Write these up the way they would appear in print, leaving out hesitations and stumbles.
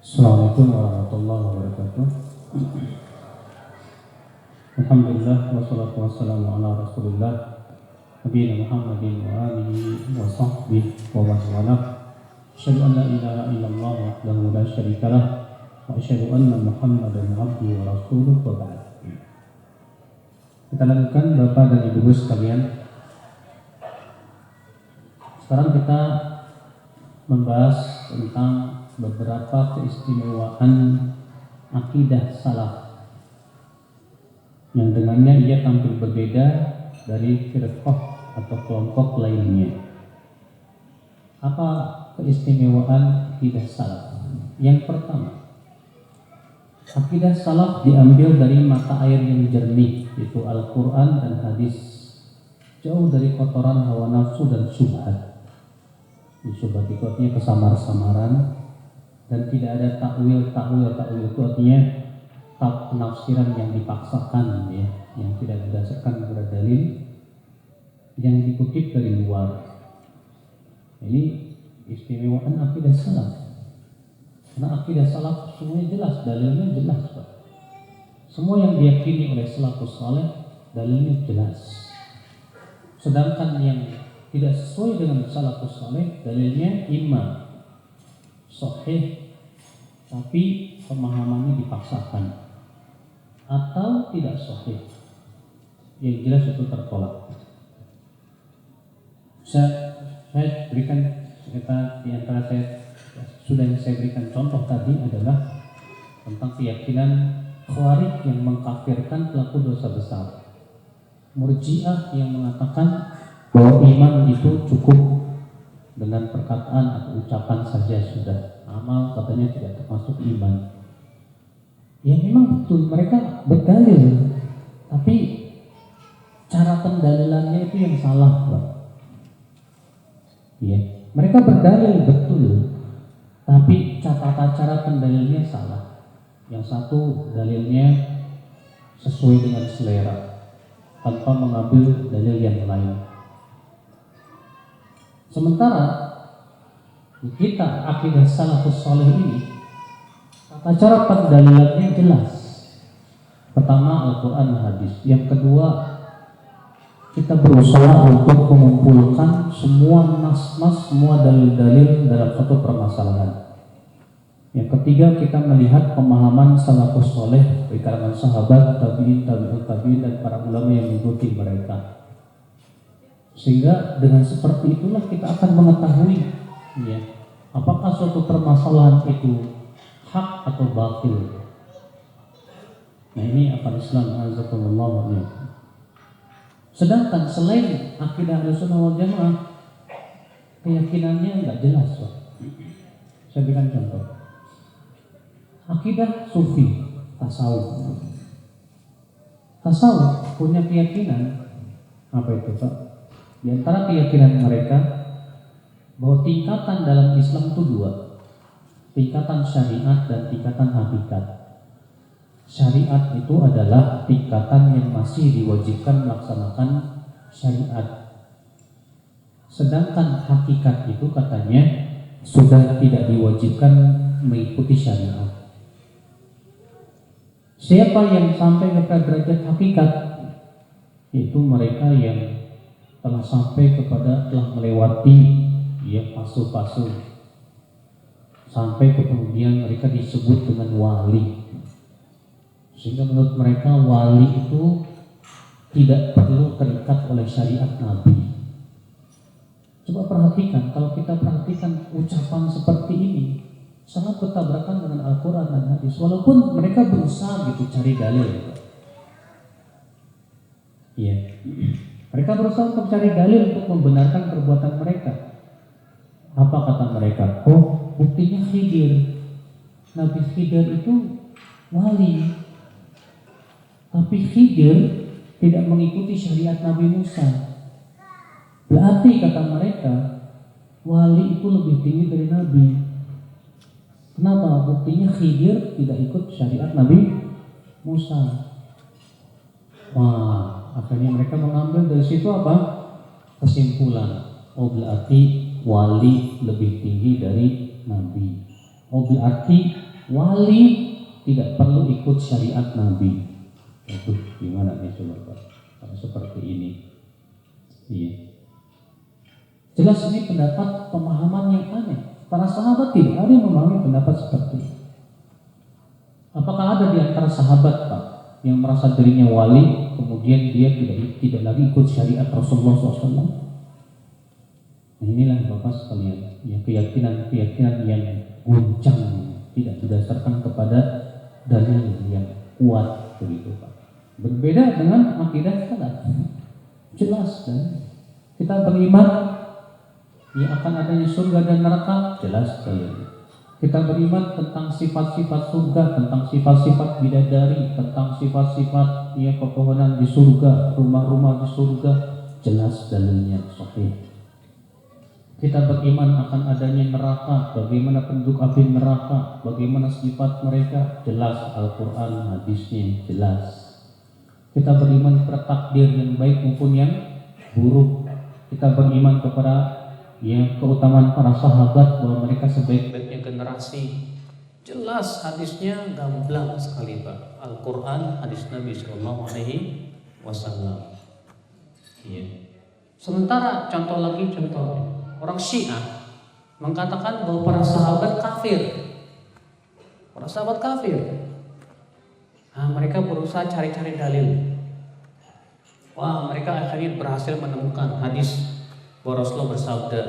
Assalamualaikum warahmatullahi wabarakatuh. Alhamdulillah wassalatu wassalamu ala Rasulillah nabiyina Muhammadin wa alihi wa sahbihi wa man walah. Asyhadu an la ilaha illallah wahdahu la syarikalah wa asyhadu anna Muhammadan abduhu wa rasuluhu wa ba'd. Kita lanjutkan Bapak dan Ibu sekalian. Sekarang kita membahas tentang beberapa keistimewaan akidah salaf yang dengannya ia tampil berbeda dari firqah atau kelompok lainnya. Apa keistimewaan akidah salaf? Yang pertama, akidah salaf diambil dari mata air yang jernih, yaitu Al-Quran dan hadis, jauh dari kotoran hawa nafsu dan syubhat. Syubhat itu artinya kesamar-samaran, dan tidak ada takwil itu artinya penafsiran yang dipaksakan, ya, yang tidak berdasarkan kepada dalil, yang dikutip dari luar. Ini istimewaan akidah salaf. Karena akidah salaf semuanya jelas, dalilnya jelas, Pak. Semua yang diyakini oleh salafus saleh dalilnya jelas. Sedangkan yang tidak sesuai dengan salafus saleh dalilnya imma sahih tapi pemahamannya dipaksakan, atau tidak sahih, yang jelas itu tertolak. Saya berikan di antara saya berikan contoh tadi adalah tentang keyakinan Khawarij yang mengkafirkan pelaku dosa besar, Murji'ah yang mengatakan bahwa iman itu cukup dengan perkataan atau ucapan saja sudah, amal katanya tidak termasuk iman. Ya memang betul, mereka berdalil, tapi cara pendalilannya itu yang salah, Pak. Ya, mereka berdalil betul, tapi cara pendalilnya salah. Yang satu dalilnya sesuai dengan selera, tanpa mengambil dalil yang lain. Sementara kita akidah salafus saleh ini, tata cara pendalilannya jelas. Pertama Al-Quran dan hadis. Yang kedua, kita berusaha untuk mengumpulkan semua nas-nas, semua dalil-dalil dalam satu permasalahan. Yang ketiga, kita melihat pemahaman salafus saleh dari kalangan sahabat, tabi'in, tabi'ut, dan para ulama yang mengikuti mereka. Sehingga dengan seperti itulah kita akan mengetahui, ya, apakah suatu permasalahan itu hak atau batil. Nah, ini akal Islam azakumullah. Sedangkan selain akidah Ahlussunnah wal Jamaah, keyakinannya enggak jelas, Pak. Saya berikan contoh. Akidah Sufi, tasawuf. Tasawuf punya keyakinan apa itu, Pak? Di antara keyakinan mereka bahwa tingkatan dalam Islam itu dua, tingkatan syariat dan tingkatan hakikat. Syariat itu adalah tingkatan yang masih diwajibkan melaksanakan syariat, sedangkan hakikat itu katanya sudah tidak diwajibkan mengikuti syariat. Siapa yang sampai kepada derajat hakikat, yaitu mereka yang telah sampai kepada, telah melewati fase-fase, sampai kemudian mereka disebut dengan wali. Sehingga menurut mereka wali itu tidak perlu terikat oleh syariat Nabi. Coba perhatikan, kalau kita perhatikan ucapan seperti ini sangat bertabrakan dengan Al-Quran dan hadis. Walaupun mereka berusaha gitu cari dalil, iya, mereka berusaha untuk cari dalil untuk membenarkan perbuatan mereka. Apa kata mereka? Oh, buktinya Khidir, Nabi Khidir itu wali, tapi Khidir tidak mengikuti syariat Nabi Musa. Berarti kata mereka, wali itu lebih tinggi dari Nabi. Kenapa? Buktinya Khidir tidak ikut syariat Nabi Musa. Wah, akhirnya mereka mengambil dari situ apa? Kesimpulan. Oh, berarti wali lebih tinggi dari Nabi. Oh, berarti wali tidak perlu ikut syariat Nabi. Itu gimana nih coba Pak? Kalau seperti ini, iya. Jelas ini pendapat pemahaman yang aneh. Para sahabat tidak ada yang memahami pendapat seperti ini. Apakah ada di antara sahabat Pak yang merasa dirinya wali, kemudian dia tidak lagi ikut syariat Rasulullah SAW? Nah inilah Bapak sekalian, ya keyakinan yang guncang, tidak didasarkan kepada dalil yang kuat begitu Pak. Berbeda dengan akidah salaf. Jelas kan? Kita beriman ya akan adanya surga dan neraka, jelas dalilnya. Kita beriman tentang sifat-sifat surga, tentang sifat-sifat bidadari, tentang sifat-sifat ya pepohonan di surga, rumah-rumah di surga, jelas dalilnya sahih. Kita beriman akan adanya neraka, bagaimana penduduk api neraka, bagaimana sifat mereka, jelas Al-Quran, hadisnya jelas. Kita beriman kepada takdir yang baik maupun yang buruk. Kita beriman kepada keutamaan para sahabat, bahwa mereka sebaik-baiknya generasi. Jelas hadisnya gamblang sekali Pak. Al-Quran, hadis Nabi SAW. Iya. Sementara contohnya orang Syiah mengatakan bahwa para sahabat kafir. Para sahabat kafir. Nah, mereka berusaha cari-cari dalil. Wah, mereka akhirnya berhasil menemukan hadis bahwa Rasulullah bersabda,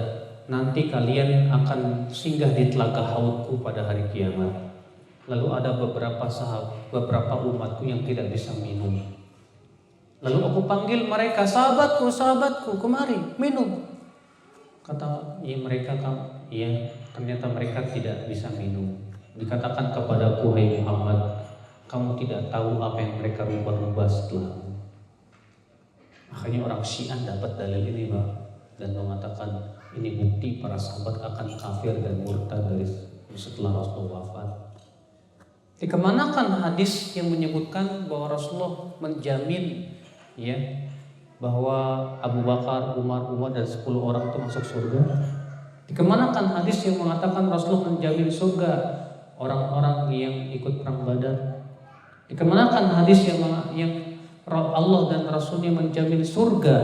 nanti kalian akan singgah di telaga haudku pada hari kiamat. Lalu ada beberapa umatku yang tidak bisa minum. Lalu aku panggil mereka, sahabatku, kemari minum. Kata mereka, ternyata mereka tidak bisa minum. Dikatakan kepadaku, hai Muhammad, kamu tidak tahu apa yang mereka rubah-rubah setelahmu. Akhirnya orang Syiah dapat dalil ini Pak, dan mengatakan ini bukti para sahabat akan kafir dan murtad dari setelah Rasulullah wafat. Dikemanakan hadis yang menyebutkan bahwa Rasulullah menjamin bahwa Abu Bakar, Umar dan 10 orang itu masuk surga? Dikemanakan hadis yang mengatakan Rasulullah menjamin surga orang-orang yang ikut perang Badar? Dikemanakan hadis yang Allah dan Rasulnya menjamin surga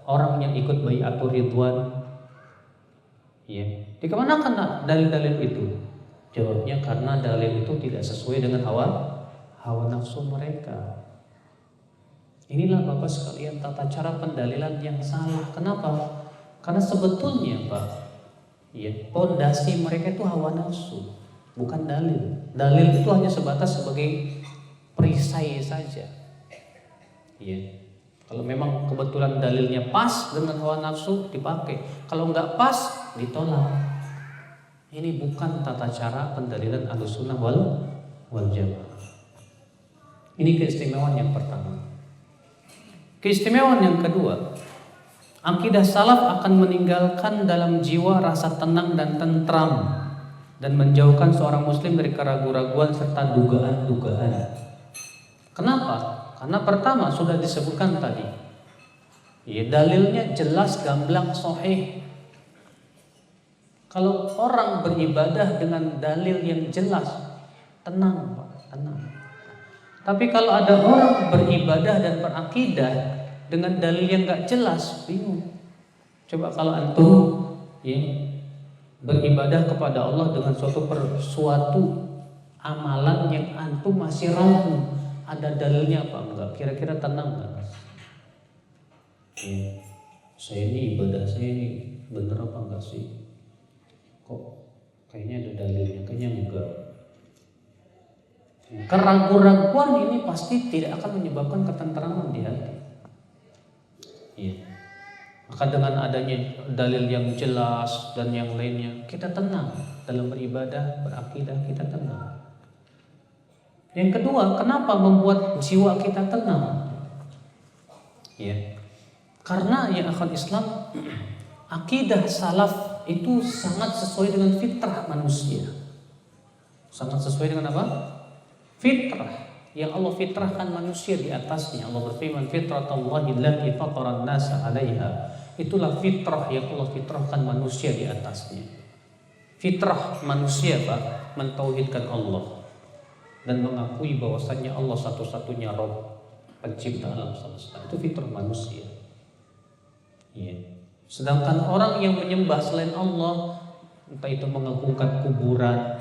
orang yang ikut bai'atul ridwan? Dikemanakan dalil-dalil itu? Jawabnya karena dalil itu tidak sesuai dengan hawa nafsu mereka. Inilah Bapak sekalian tata cara pendalilan yang salah. Kenapa? Karena sebetulnya Pak, pondasi mereka itu hawa nafsu, bukan dalil. Dalil itu hanya sebatas sebagai perisai saja. Kalau memang kebetulan dalilnya pas dengan hawa nafsu dipakai, kalau nggak pas ditolak. Ini bukan tata cara pendalilan Ahlussunnah wal Jamaah. Ini keistimewaan yang pertama. Keistimewaan yang kedua, akidah salaf akan meninggalkan dalam jiwa rasa tenang dan tentram dan menjauhkan seorang muslim dari keraguan-raguan serta dugaan-dugaan. Kenapa? Karena pertama sudah disebutkan tadi, dalilnya jelas, gamblang, sahih. Kalau orang beribadah dengan dalil yang jelas, tenang Pak, tenang. Tapi kalau ada orang beribadah dan berakidah dengan dalil yang gak jelas, bingung. Coba kalau antum beribadah kepada Allah dengan suatu amalan yang antum masih ragu, ada dalilnya apa enggak? Kira-kira tenang enggak? Saya ini ibadah saya ini bener apa enggak sih? Kok kayaknya ada dalilnya, kayaknya enggak. Keraguan-raguan ini pasti tidak akan menyebabkan ketentraman di hati. Maka dengan adanya dalil yang jelas dan yang lainnya, kita tenang dalam beribadah, berakidah, kita tenang. Yang kedua, kenapa membuat jiwa kita tenang? Karena akhwat Islam, akidah salaf itu sangat sesuai dengan fitrah manusia. Sangat sesuai dengan apa? Fitrah yang Allah fitrahkan manusia di atasnya. Allah berfirman, fitratallahi allati fatara an-nasa 'alaiha. Itulah fitrah yang Allah fitrahkan manusia di atasnya. Fitrah manusia Pak, mentauhidkan Allah dan mengakui bahwasannya Allah satu-satunya Rabb, pencipta alam semesta. Itu fitrah manusia. Ya. Sedangkan orang yang menyembah selain Allah, entah itu mengagungkan kuburan,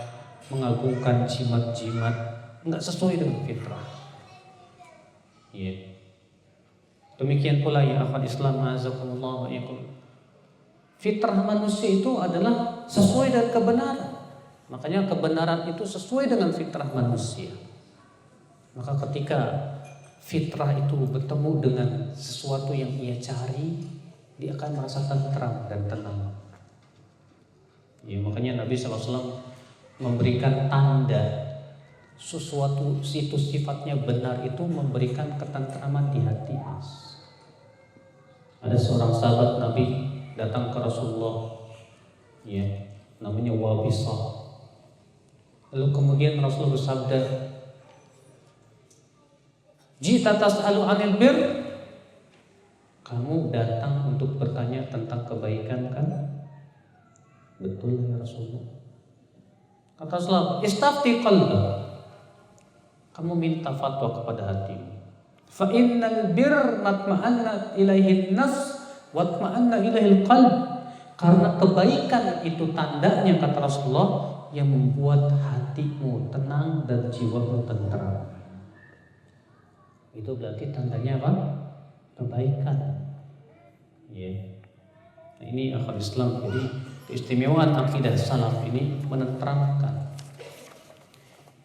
mengagungkan jimat-jimat, enggak sesuai dengan fitrah. Ya. Demikian pula ya akhwat Islam azakumullah wa yakum. Fitrah manusia itu adalah sesuai dengan kebenaran. Makanya kebenaran itu sesuai dengan fitrah manusia. Maka ketika fitrah itu bertemu dengan sesuatu yang ia cari, dia akan merasakan terang dan tenang. Ya, makanya Nabi SAW memberikan tanda sesuatu itu sifatnya benar itu memberikan ketentraman di hati, Mas. Ada seorang sahabat Nabi datang ke Rasulullah, ya, namanya Wabisah. Lalu kemudian Rasulullah bersabda, "Jita tas'alu 'anil bir?" Kamu datang untuk bertanya tentang kebaikan kan? Betul ya Rasulullah. Kata Rasulullah, "Istafti qalbak." Kamu minta fatwa kepada hatimu. Fa innal bir matma'anna ilaihi nafs wa matma'anna ilaihi qalb. Karena kebaikan itu tandanya, kata Rasulullah, yang membuat hatimu tenang dan jiwamu tenteram. Itu berarti tandanya apa? Kebaikan. Ya. Nah, ini akhwat Islam. Jadi keistimewaan akidah salaf ini menenteramkan.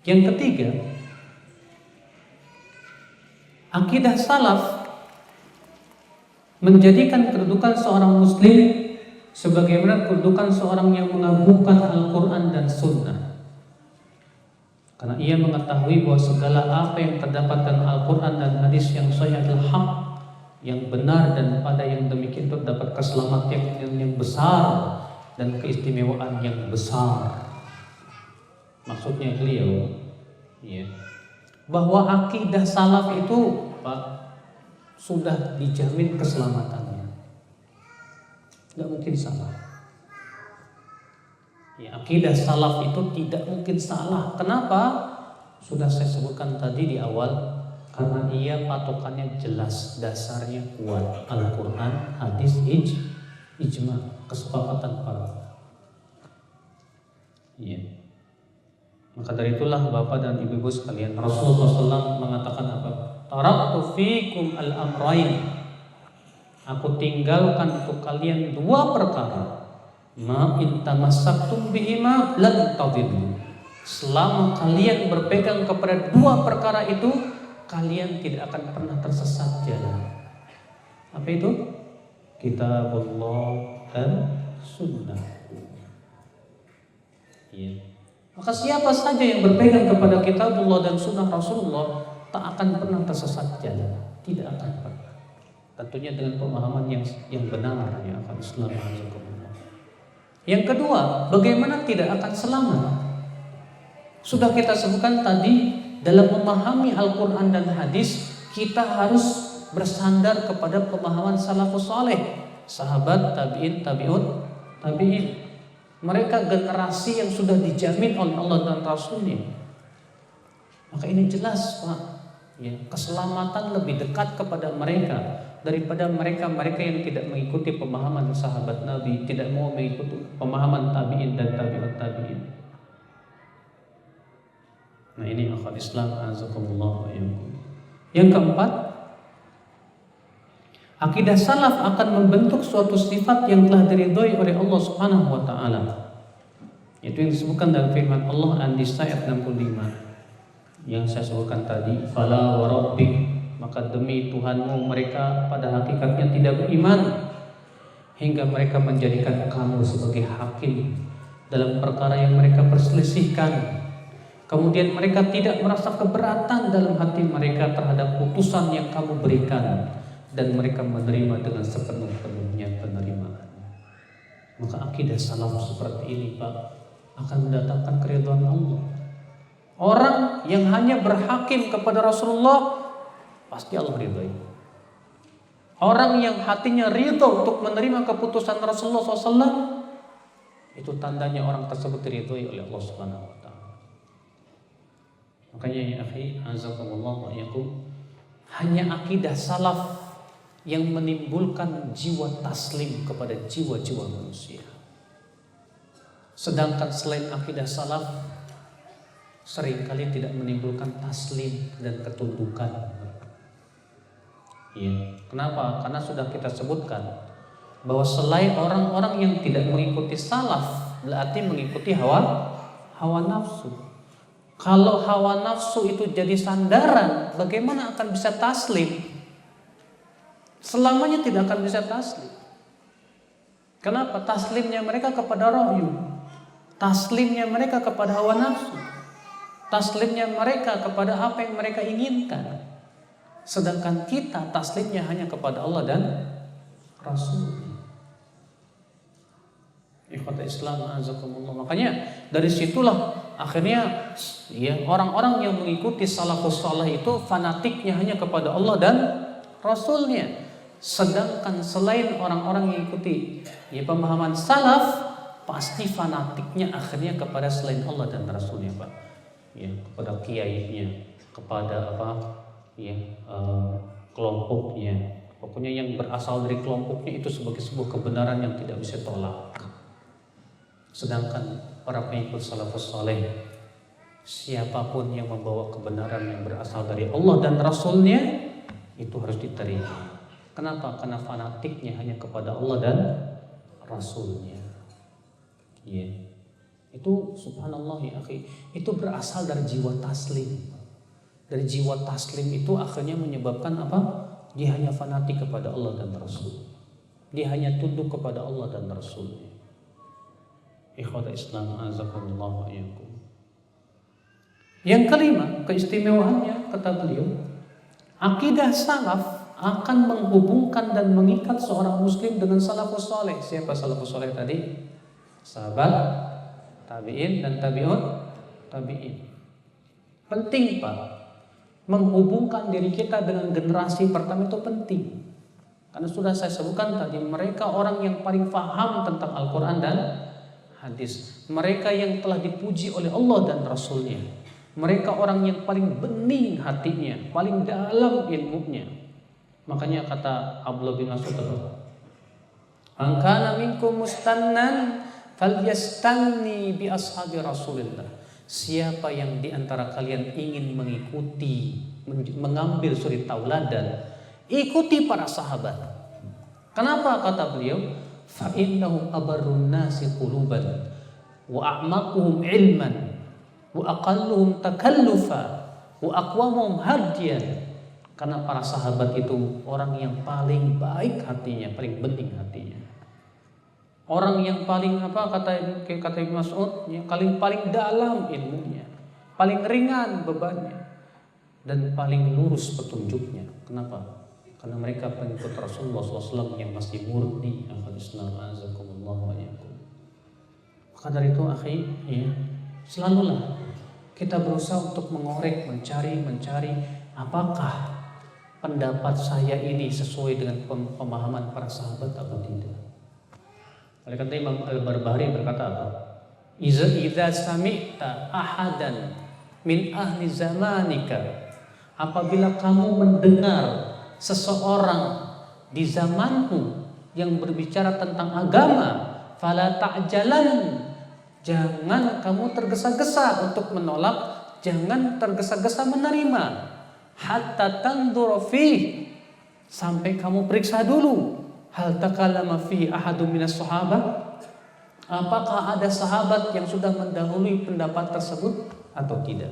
Yang ketiga, akidah salaf menjadikan kedudukan seorang muslim sebagaimana kedudukan seorang yang mengagungkan Al-Quran dan Sunnah. Karena ia mengetahui bahwa segala apa yang terdapat dalam Al-Quran dan hadis yang sahih adalah hak, yang benar, dan pada yang demikian itu terdapat keselamatan yang besar dan keistimewaan yang besar. Maksudnya beliau, ya, bahwa akidah salaf itu Pak, sudah dijamin keselamatannya. Tidak mungkin salah. Ya, akidah salaf itu tidak mungkin salah. Kenapa? Sudah saya sebutkan tadi di awal, karena ia patokannya jelas, dasarnya kuat, Al-Quran, hadis, ijma, kesepakatan para. Ya. Maka dari itulah Bapak dan Ibu-ibu sekalian, Rasulullah SAW mengatakan apa? Taraktu fikum al-amrayn. Aku tinggalkan untuk kalian dua perkara. Ma in tamassaktum bihima lan tadillu. Selama kalian berpegang kepada dua perkara itu, kalian tidak akan pernah tersesat jalan. Apa itu? Kitabullah dan Sunnah. Ya. Maka siapa saja yang berpegang kepada Kitabullah dan Sunnah Rasulullah tak akan pernah tersesat jalan, tidak akan pernah. Tentunya dengan pemahaman yang benar, ya akan selamat. Yang kedua, bagaimana tidak akan selamat? Sudah kita sebutkan tadi, dalam memahami Al-Quran dan hadis, kita harus bersandar kepada pemahaman salafus saleh, sahabat, tabi'in, tabi'in. Mereka generasi yang sudah dijamin oleh Allah dan Rasulnya. Maka ini jelas, Pak, ya, keselamatan lebih dekat kepada mereka daripada mereka yang tidak mengikuti pemahaman sahabat Nabi, tidak mau mengikuti pemahaman tabi'in dan tabi'ut tabi'in. Nah, ini akhwat Islam azakumullah wa iyyakum. Yang keempat, akidah salaf akan membentuk suatu sifat yang telah diridhoi oleh Allah Subhanahu wa taala. Itu yang disebutkan dalam firman Allah An-Nisa ayat 65. Yang saya sebutkan tadi, fala wa rabbik, maka demi Tuhanmu mereka pada hakikatnya tidak beriman hingga mereka menjadikan kamu sebagai hakim dalam perkara yang mereka perselisihkan. Kemudian mereka tidak merasa keberatan dalam hati mereka terhadap putusan yang kamu berikan, dan mereka menerima dengan sepenuh-penuhnya penerimaan. Maka akidah salaf seperti ini, Pak, akan mendatangkan keridhaan Allah. Orang yang hanya berhakim kepada Rasulullah, pasti Allah ridhoi. Orang yang hatinya ridho untuk menerima keputusan Rasulullah SAW, itu tandanya orang tersebut diridhoi oleh Allah Subhanahu wa taala. Makanya ya akhi, azakumullah wa iyyakum, hanya akidah salaf yang menimbulkan jiwa taslim kepada jiwa-jiwa manusia. Sedangkan selain akidah salaf seringkali tidak menimbulkan taslim dan ketundukan. Ya. Kenapa? Karena sudah kita sebutkan bahwa selain orang-orang yang tidak mengikuti salaf berarti mengikuti hawa nafsu. Kalau hawa nafsu itu jadi sandaran, bagaimana akan bisa taslim? Selamanya tidak akan bisa taslim. Kenapa? Taslimnya mereka kepada ra'yu, taslimnya mereka kepada hawa nafsu, taslimnya mereka kepada apa yang mereka inginkan. Sedangkan kita taslimnya hanya kepada Allah dan Rasul. Ikhwata Islam azakumullah. Makanya dari situlah akhirnya ya orang-orang yang mengikuti salafus saleh itu fanatiknya hanya kepada Allah dan Rasulnya. Sedangkan selain orang-orang yang ikuti ya pemahaman salaf, pasti fanatiknya akhirnya kepada selain Allah dan Rasulnya, Pak. Ya, kepada kiainya, kepada apa? Ya, kelompoknya. Pokoknya yang berasal dari kelompoknya itu sebagai sebuah kebenaran yang tidak bisa tolak. Sedangkan para pengikut salafus saleh, siapapun yang membawa kebenaran yang berasal dari Allah dan Rasulnya, itu harus diterima. Kenapa? Karena fanatiknya hanya kepada Allah dan Rasulnya. Ya. Itu subhanallah ya akhi, itu berasal dari jiwa taslim. Dari jiwa taslim itu akhirnya menyebabkan apa? Dia hanya fanatik kepada Allah dan Rasul. Dia hanya tunduk kepada Allah dan Rasulnya. Ikhwata Islam azakumullah wa iyyakum. Yang kelima, keistimewaannya kata beliau, akidah salaf akan menghubungkan dan mengikat seorang muslim dengan salafus saleh. Siapa salafus saleh tadi? Sahabat, tabi'in dan tabi'in. Penting, Pak. Menghubungkan diri kita dengan generasi pertama itu penting. Karena sudah saya sebutkan tadi, mereka orang yang paling paham tentang Al-Quran dan hadis. Mereka yang telah dipuji oleh Allah dan Rasulnya. Mereka orang yang paling bening hatinya, paling dalam ilmunya. Makanya kata Abdullah bin Mas'ud, "Man kana minkum mustannan falyastanni bi ashabi Rasulillah." Siapa yang di antara kalian ingin mengikuti, mengambil suri tauladan, ikuti para sahabat. Kenapa kata beliau? Fa innahum abarrun nasi quluban wa a'maquhum ilman wa aqalluhum takallufa wa aqwamuhum hadiyan. Karena para sahabat itu orang yang paling baik hatinya, paling bening hatinya. Orang yang paling apa kata Ibnu Mas'ud, yang paling dalam ilmunya, paling ringan bebannya, dan paling lurus petunjuknya. Kenapa? Karena mereka pengikut Rasulullah SAW yang masih murni. Maka dari itu akhi, ya, selalulah kita berusaha untuk mengorek, mencari apakah pendapat saya ini sesuai dengan pemahaman para sahabat atau tidak. Oleh karena Imam Al-Barbahari berkata apa? Idza sami'ta ahadan min ahli zamanika, apabila kamu mendengar seseorang di zamanmu yang berbicara tentang agama, fala ta'jalan, jangan kamu tergesa-gesa untuk menolak, jangan tergesa-gesa menerima, hatta tanzura fi, sampai kamu periksa dulu, hal takallama fi ahadun minas sahabah, apakah ada sahabat yang sudah mendahului pendapat tersebut atau tidak.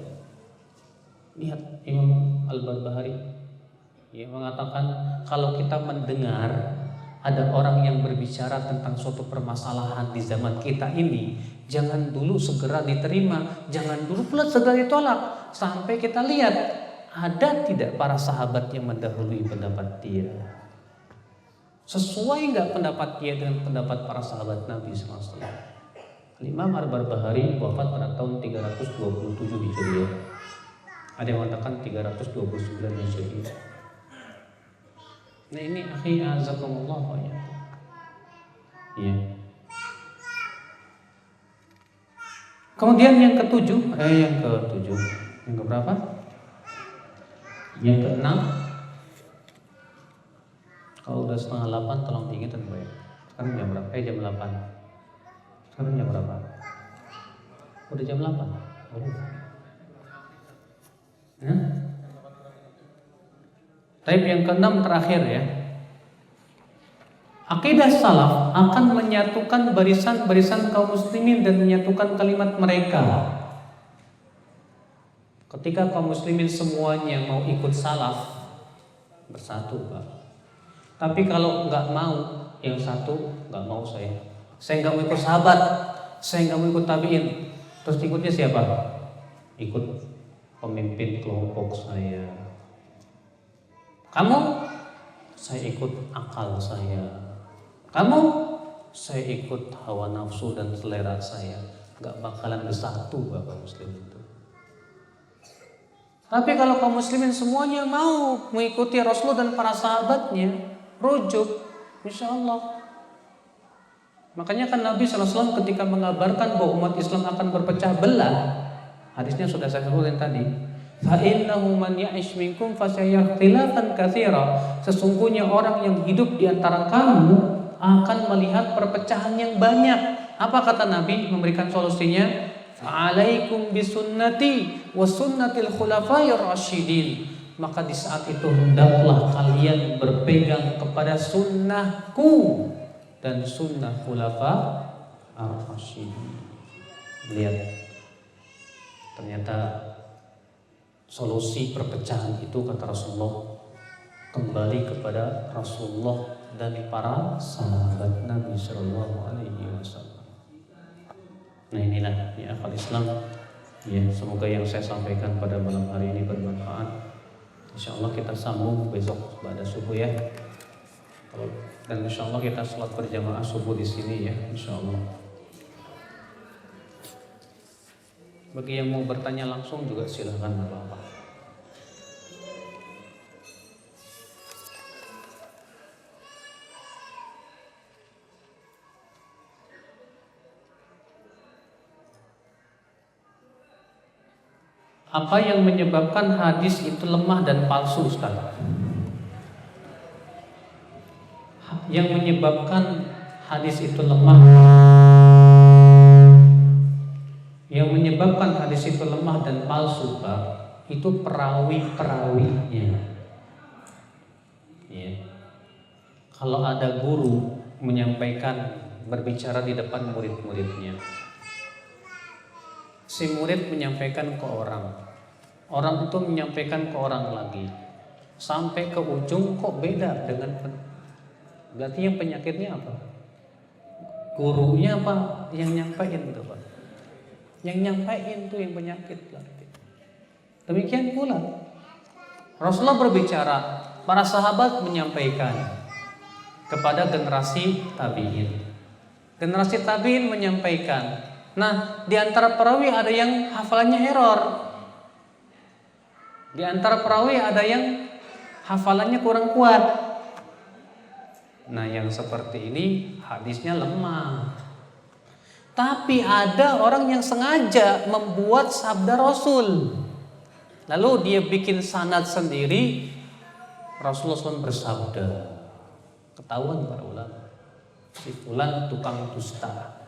Lihat Imam Al-Barbahari yang mengatakan kalau kita mendengar ada orang yang berbicara tentang suatu permasalahan di zaman kita ini, jangan dulu segera diterima, jangan dulu pula segera ditolak, sampai kita lihat ada tidak para sahabat yang mendahului pendapat dia. Sesuai enggak pendapat dia dengan pendapat para sahabat Nabi SAW? Imam Al-Barbahari wafat pada tahun 327 Hijriah. Ada yang mengatakan 329 Hijriah. Nah ini akhi azakumullah ya. Kemudian yang ketujuh. Yang keberapa? Yang keenam. Kalau udah 7:30 tolong diingetin gue. Sekarang jam berapa? Jam 8. Sekarang jam berapa? Udah jam 8. Oh. Tapi yang keenam terakhir ya. Akidah salaf akan menyatukan barisan-barisan kaum muslimin dan menyatukan kalimat mereka. Ketika kaum muslimin semuanya mau ikut salaf, bersatu Pak. Tapi kalau nggak mau, yang satu nggak mau saya nggak mau ikut sahabat, saya nggak mau ikut tabiin. Terus ikutnya siapa? Ikut pemimpin kelompok saya. Kamu? Saya ikut akal saya. Kamu? Saya ikut hawa nafsu dan selera saya. Nggak bakalan bersatu Bapak Muslim itu. Tapi kalau kaum muslimin semuanya mau mengikuti Rasulullah dan para sahabatnya, rujuk, insya Allah. Makanya kan Nabi SAW ketika mengabarkan bahwa umat Islam akan berpecah belah, hadisnya sudah saya sebutkan tadi. Fa'innahu man ya'ish minkum fasayara ikhtilafan katsira. Sesungguhnya orang yang hidup di antara kamu akan melihat perpecahan yang banyak. Apa kata Nabi memberikan solusinya? Fa'alaikum bisunnati wa sunnatil khulafa'ir rasyidin. Maka di saat itu hendaklah kalian berpegang kepada sunnahku dan sunnah khulafa ar-rasyidin. Lihat, ternyata solusi perpecahan itu kata Rasulullah kembali kepada Rasulullah dan para sahabat Nabi Sallallahu Alaihi Wasallam. Nah inilah ya akal Islam. Ya semoga yang saya sampaikan pada malam hari ini bermanfaat. Insya Allah kita sambung besok pada subuh ya. Dan insya Allah kita sholat berjamaah subuh di sini ya, insya Allah. Bagi yang mau bertanya langsung juga silahkan Bapak. Apa yang menyebabkan hadis itu lemah dan palsu, Ustaz? Yang menyebabkan hadis itu lemah, dan palsu, Pak, itu perawi-perawinya. Ya. Kalau ada guru menyampaikan, berbicara di depan murid-muridnya, si murid menyampaikan ke orang itu menyampaikan ke orang lagi, sampai ke ujung kok beda dengan berarti yang penyakitnya apa? Gurunya apa yang nyampaikan itu Pak? Yang nyampaikan itu yang penyakit berarti. Demikian pula Rasulullah berbicara, para sahabat menyampaikan kepada generasi tabi'in. Generasi tabi'in menyampaikan. Nah, di antara perawi ada yang hafalannya error. Di antara perawi ada yang hafalannya kurang kuat. Nah, yang seperti ini hadisnya lemah. Tapi ada orang yang sengaja membuat sabda Rasul. Lalu dia bikin sanad sendiri. Rasulullah SAW bersabda. Ketahuan para ulama. Si fulan tukang dusta.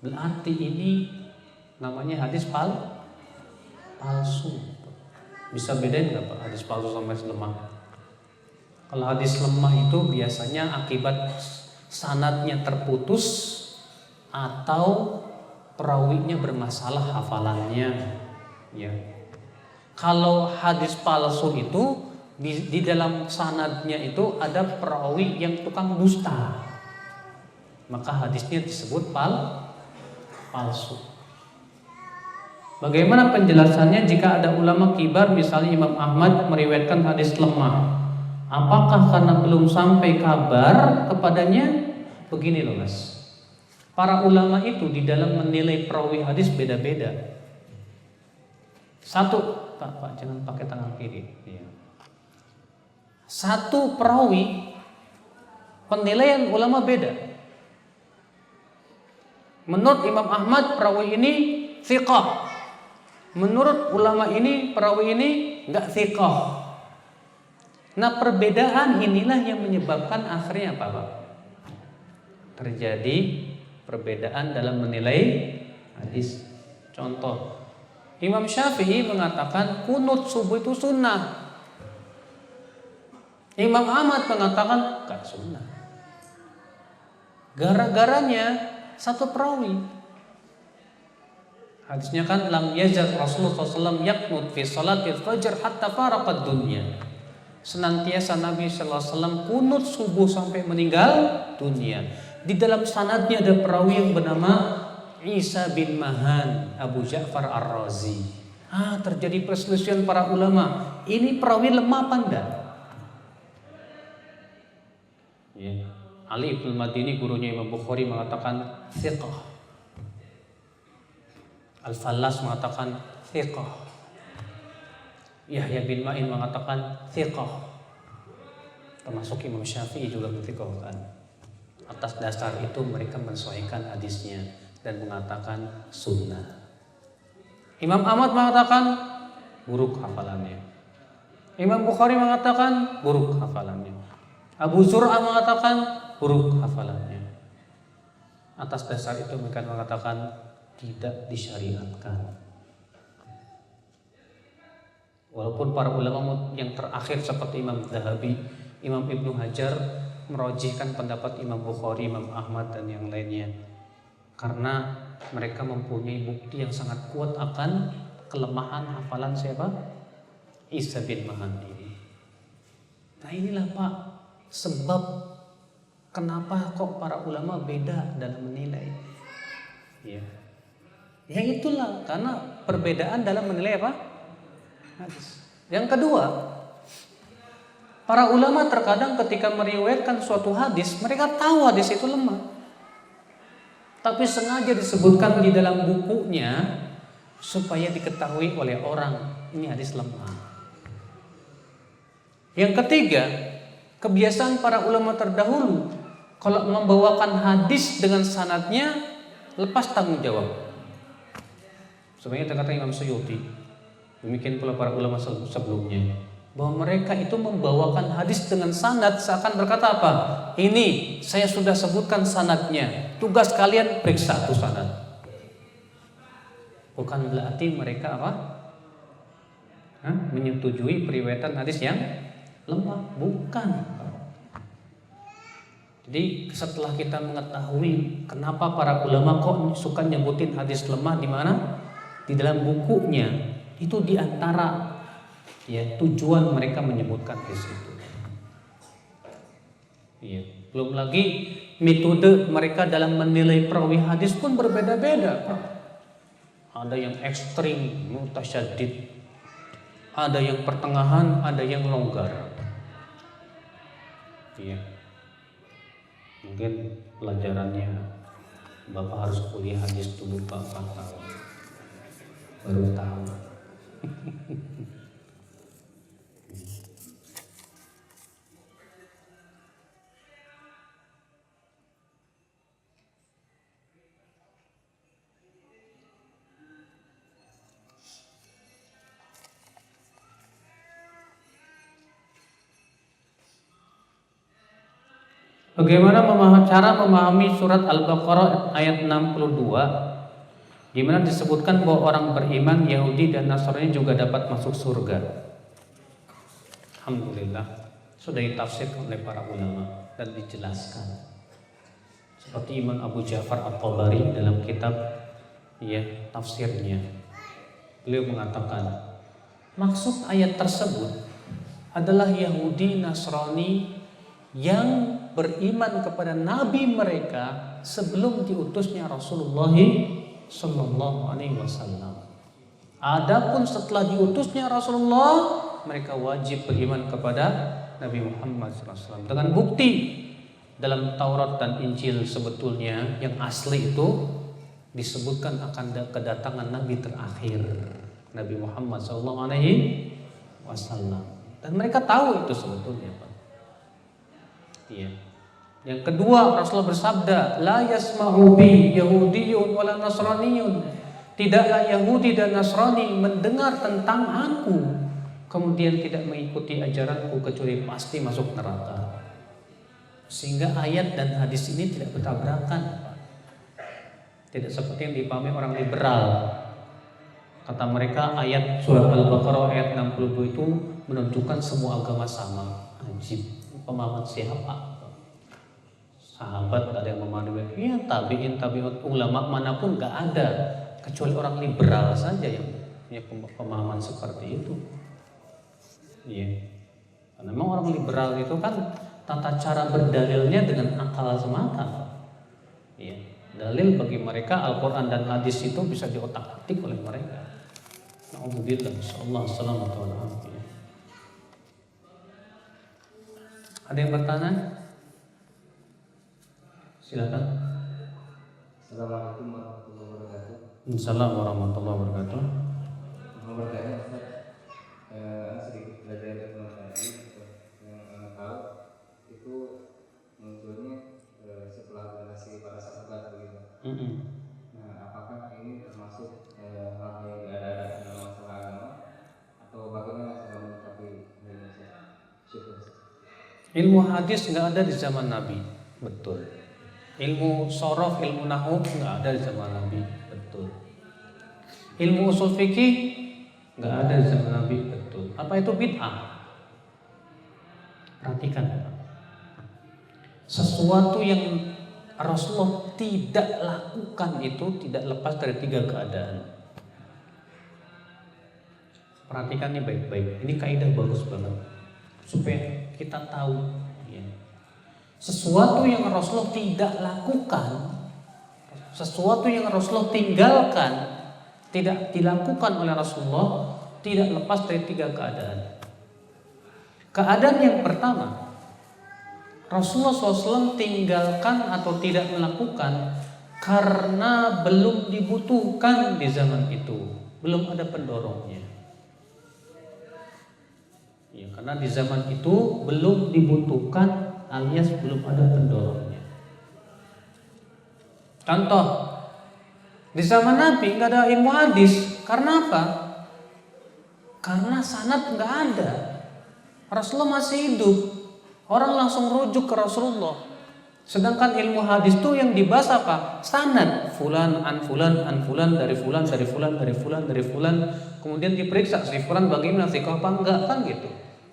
Berarti ini namanya hadis palsu. Bisa bedain nggak Pak hadis palsu sama hadis lemah? Kalau hadis lemah itu biasanya akibat sanadnya terputus atau perawinya bermasalah hafalannya. Ya. Kalau hadis palsu itu di dalam sanadnya itu ada perawi yang tukang dusta, maka hadisnya disebut palsu. Bagaimana penjelasannya jika ada ulama kibar misalnya Imam Ahmad meriwayatkan hadis lemah? Apakah karena belum sampai kabar kepadanya? Begini loh Mas. Para ulama itu di dalam menilai perawi hadis beda-beda. Satu, Pak jangan pakai tangan kiri. Ya. Satu perawi penilaian ulama beda. Menurut Imam Ahmad perawi ini thiqah, Menurut ulama ini, perawi ini nggak thiqah. Nah, perbedaan inilah yang menyebabkan akhirnya apa, Pak? Terjadi perbedaan dalam menilai hadis. Contoh, Imam Syafi'i mengatakan kunut subuh itu sunnah. Imam Ahmad mengatakan gak sunnah. Gara-garanya satu perawi. Hadisnya kan lam yazal Rasulullah SAW yaknut fi salatil fajr hatta faraqad dunya. Senantiasa Nabi SAW kunut subuh sampai meninggal dunia. Di dalam sanadnya ada perawi yang bernama Isa bin Mahan Abu Ja'far Ar-Razi. Terjadi perselisihan para ulama. Ini perawi lemah apa enggak? Ya. Ali bin Madini gurunya Imam Bukhari mengatakan thiqah. Al-Fallas mengatakan thiqah. Yahya bin Ma'in mengatakan thiqah. Termasuk Imam Syafi'i juga menthiqahkan. Atas dasar itu mereka mensesuaikan hadisnya dan mengatakan sunnah. Imam Ahmad mengatakan buruk hafalannya. Imam Bukhari mengatakan buruk hafalannya. Abu Zur'ah mengatakan buruk hafalannya. Atas dasar itu mereka mengatakan tidak disyariatkan. Walaupun para ulama yang terakhir seperti Imam Zahabi, Imam Ibnu Hajar merojihkan pendapat Imam Bukhari, Imam Ahmad dan yang lainnya, karena mereka mempunyai bukti yang sangat kuat akan kelemahan hafalan siapa? Isa bin Mahan ini. Nah inilah Pak sebab kenapa kok para ulama beda dalam menilai. Ya itulah karena perbedaan dalam menilai apa? Hadis. Yang kedua, para ulama terkadang ketika meriwayatkan suatu hadis, mereka tahu hadis itu lemah. Tapi sengaja disebutkan di dalam bukunya supaya diketahui oleh orang ini hadis lemah. Yang ketiga, kebiasaan para ulama terdahulu kalau membawakan hadis dengan sanadnya lepas tanggung jawab. Sebenarnya kata Imam Suyuti, demikian pula para ulama sebelumnya, bahwa mereka itu membawakan hadis dengan sanad seakan berkata apa? Ini saya sudah sebutkan sanadnya. Tugas kalian periksa tuh sanad. Bukan berarti mereka apa? Menyetujui periwayatan hadis yang lemah, bukan. Jadi setelah kita mengetahui kenapa para ulama kok suka nyebutin hadis lemah di mana? Di dalam bukunya, itu diantara tujuan mereka menyebutkan hadis itu. Belum lagi metode mereka dalam menilai perawi hadis pun berbeda-beda. Ada yang ekstrim, mutasyaddid, ada yang pertengahan, ada yang longgar. Mungkin pelajarannya Bapak harus kuliah hadis dulu Pak, baru tahu. Bagaimana cara memahami surat Al-Baqarah ayat 62 di mana disebutkan bahwa orang beriman Yahudi dan Nasrani juga dapat masuk surga. Alhamdulillah sudah ditafsirkan oleh para ulama dan dijelaskan. Seperti Imam Abu Ja'far At-Tabari dalam kitab tafsirnya. Beliau mengatakan maksud ayat tersebut adalah Yahudi Nasrani yang beriman kepada nabi mereka sebelum diutusnya Rasulullah sallallahu alaihi wasallam. Adapun setelah diutusnya Rasulullah, mereka wajib beriman kepada Nabi Muhammad SAW. Dengan bukti dalam Taurat dan Injil sebetulnya yang asli itu disebutkan akan kedatangan Nabi terakhir, Nabi Muhammad sallallahu alaihi wasallam. Dan mereka tahu itu sebetulnya, Pak. Yang kedua, Rasulullah bersabda, la yasma'u bi yahudiyyun wala nasraniyyun. Tidaklah Yahudi dan Nasrani mendengar tentang aku kemudian tidak mengikuti ajaranku kecuali pasti masuk neraka. Sehingga ayat dan hadis ini tidak bertabrakan. Tidak seperti yang dipahami orang liberal. Kata mereka ayat surah Al-Baqarah ayat 62 itu menunjukkan semua agama sama. Ajib, pemahaman siapa? Sahabat gak ada yang memahami. Ya, tabi'in, tabi'ut, ulama manapun gak ada. Kecuali orang liberal saja yang punya pemahaman seperti itu. Iya. Karena memang orang liberal itu kan tata cara berdalilnya dengan akal semata. Iya. Dalil bagi mereka Al-Quran dan hadis itu bisa diotak-atik oleh mereka. Na'udzubillah, insyaallah salamatu wal afiyah. Ada yang bertanya? Silakan. Assalamualaikum warahmatullahi wabarakatuh. Assalamualaikum warahmatullahi wabarakatuh. Mau bertanya Ustaz, sedikit belajar ilmu tadi yang tahu itu munculnya setelah generasi para sahabat begitu. Nah, apakah ini termasuk hal yang ada dalam masalah agama atau bagaimana cara menyikapi hal ini? Syukur. Ilmu hadis nggak ada di zaman Nabi, betul. Ilmu sorof, ilmu nahwu nggak ada di zaman Nabi, betul. Ilmu usul fikih nggak ada di zaman Nabi, betul. Apa itu bid'ah? Perhatikan, sesuatu yang Rasulullah tidak lakukan itu tidak lepas dari 3 keadaan. Perhatikan ini baik-baik. Ini kaidah bagus banget supaya kita tahu. Ya. Sesuatu yang Rasulullah tidak lakukan, sesuatu yang Rasulullah tinggalkan, tidak dilakukan oleh Rasulullah, tidak lepas dari 3 keadaan. Keadaan yang pertama, Rasulullah SAW tinggalkan atau tidak melakukan karena belum dibutuhkan di zaman itu, belum ada pendorongnya. Ya, karena di zaman itu belum dibutuhkan alias belum ada pendorongnya. Contoh, di zaman Nabi nggak ada ilmu hadis. Karena apa? Karena sanad nggak ada. Rasulullah masih hidup. Orang langsung rujuk ke Rasulullah. Sedangkan ilmu hadis itu yang dibahas apa? Sanad. Fulan an fulan an fulan dari fulan dari fulan dari fulan dari fulan. Kemudian diperiksa si fulan bagaimana sih apa enggak kan gitu.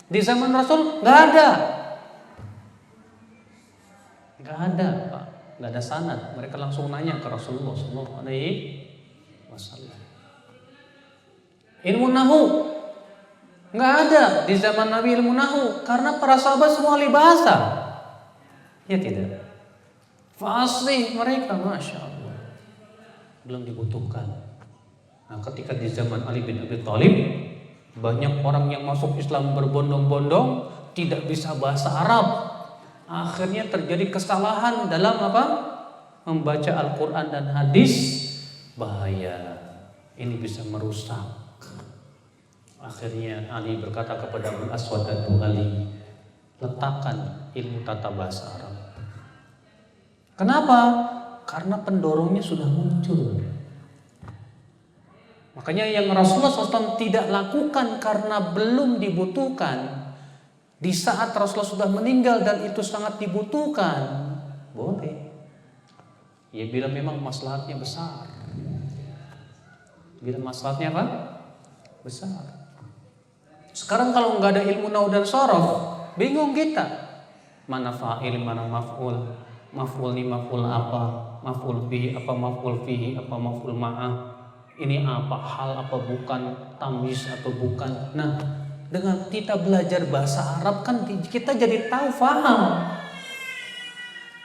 Di zaman Rasul nggak ada. Nggak ada, Pak. Nggak ada sanad. Mereka langsung nanya ke Rasulullah SAW. Ilmu nahwu nggak ada di zaman Nabi ilmu nahwu karena para sahabat semua ahli bahasa. Ya tidak. Fasih mereka, masya Allah, belum dibutuhkan. Nah, ketika di zaman Ali bin Abi Thalib banyak orang yang masuk Islam berbondong-bondong tidak bisa bahasa Arab. Akhirnya terjadi kesalahan dalam apa? Membaca Al-Quran dan hadis. Bahaya. Ini bisa merusak. Akhirnya Ali berkata kepada Abu Aswad dan Ali, letakkan ilmu tata bahasa Arab. Kenapa? Karena pendorongnya sudah muncul. Makanya yang Rasulullah SAW tidak lakukan karena belum dibutuhkan. Di saat Rasulullah sudah meninggal dan itu sangat dibutuhkan, boleh. Ya bila memang maslahatnya besar. Bila maslahatnya apa? Besar. Sekarang kalau nggak ada ilmu nahwu dan shorof, bingung kita. Mana fa'il, mana maf'ul. Maf'ul ini maf'ul apa? Maf'ul bihi apa maf'ul fihi apa maf'ul ma'ah. Ini apa? Hal apa bukan? Tamyiz atau bukan? Nah, dengan kita belajar bahasa Arab kan kita jadi tahu, faham.